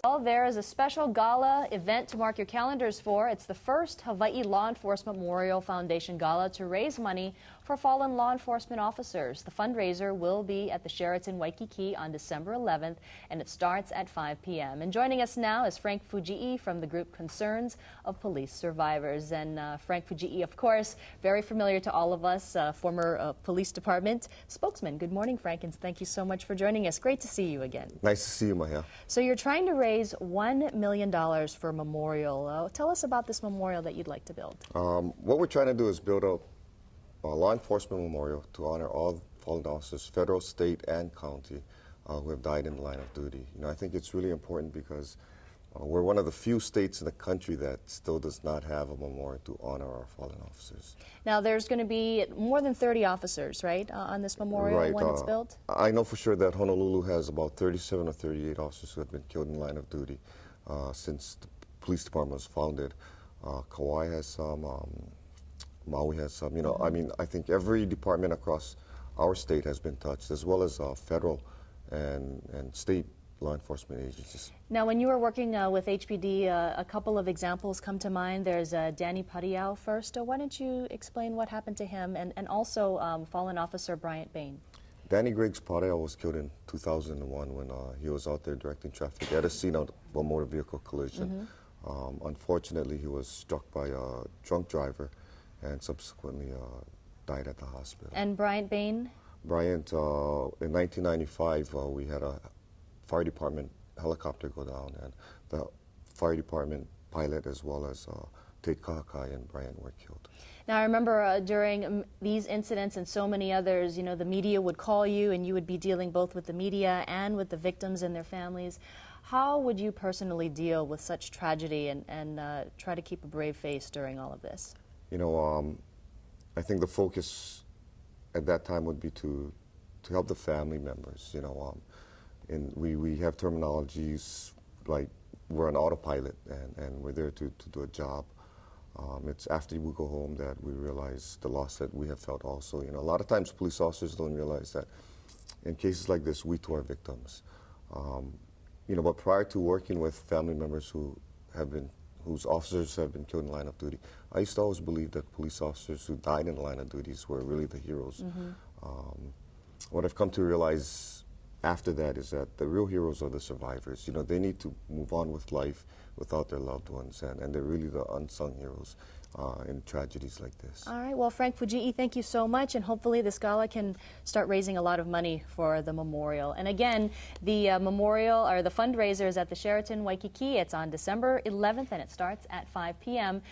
Well, there is a special gala event to mark your calendars for. It's the first Hawaii Law Enforcement Memorial Foundation Gala to raise money for fallen law enforcement officers. The fundraiser will be at the Sheraton Waikiki on December 11th, and it starts at 5 p.m. And joining us now is Frank Fujii from the group Concerns of Police Survivors. And Frank Fujii, of course, very familiar to all of us, former police department spokesman. Good morning, Frank, and thank you so much for joining us. Great to see you again. Nice to see you, Maya. So you're trying to raise $1 million for a memorial. Tell us about this memorial that you'd like to build. What we're trying to do is build a law enforcement memorial to honor all fallen officers, federal, state, and county, who have died in the line of duty. You know, I think it's really important because we're one of the few states in the country that still does not have a memorial to honor our fallen officers. Now, there's going to be more than 30 officers, right, on this memorial when it's built? I know for sure that Honolulu has about 37 or 38 officers who have been killed in the line of duty since the police department was founded. Kauai has some, Maui has some. You know, I mean, I think every department across our state has been touched, as well as federal and state law enforcement agencies. Now, when you were working with HPD, a couple of examples come to mind. There's Danny Padiao first. Why don't you explain what happened to him, and also fallen officer Bryant Bain? Danny Griggs Padiao was killed in 2001 when he was out there directing traffic at a scene of a motor vehicle collision. Unfortunately, he was struck by a drunk driver and subsequently died at the hospital. And Bryant Bain? Bryant, in 1995, we had a fire department helicopter go down, and the fire department pilot as well as Tate Kahakai and Bryant were killed. Now, I remember during these incidents and so many others, you know, the media would call you and you would be dealing both with the media and with the victims and their families. How would you personally deal with such tragedy and try to keep a brave face during all of this? You know, I think the focus at that time would be to help the family members, you know. And we have terminologies like we're on autopilot and we're there to do a job. It's after we go home that we realize the loss that we have felt also. You know, a lot of times police officers don't realize that in cases like this, we too are victims. You know, but prior to working with family members whose officers have been killed in the line of duty, I used to always believe that police officers who died in the line of duties were really the heroes. What I've come to realize after that is that the real heroes are the survivors. You know, they need to move on with life without their loved ones, and they're really the unsung heroes in tragedies like this. All right, well, Frank Fujii, thank you so much, and hopefully this gala can start raising a lot of money for the memorial. And again, the memorial, or the fundraiser, is at the Sheraton Waikiki. It's on December 11th, and it starts at 5 p.m.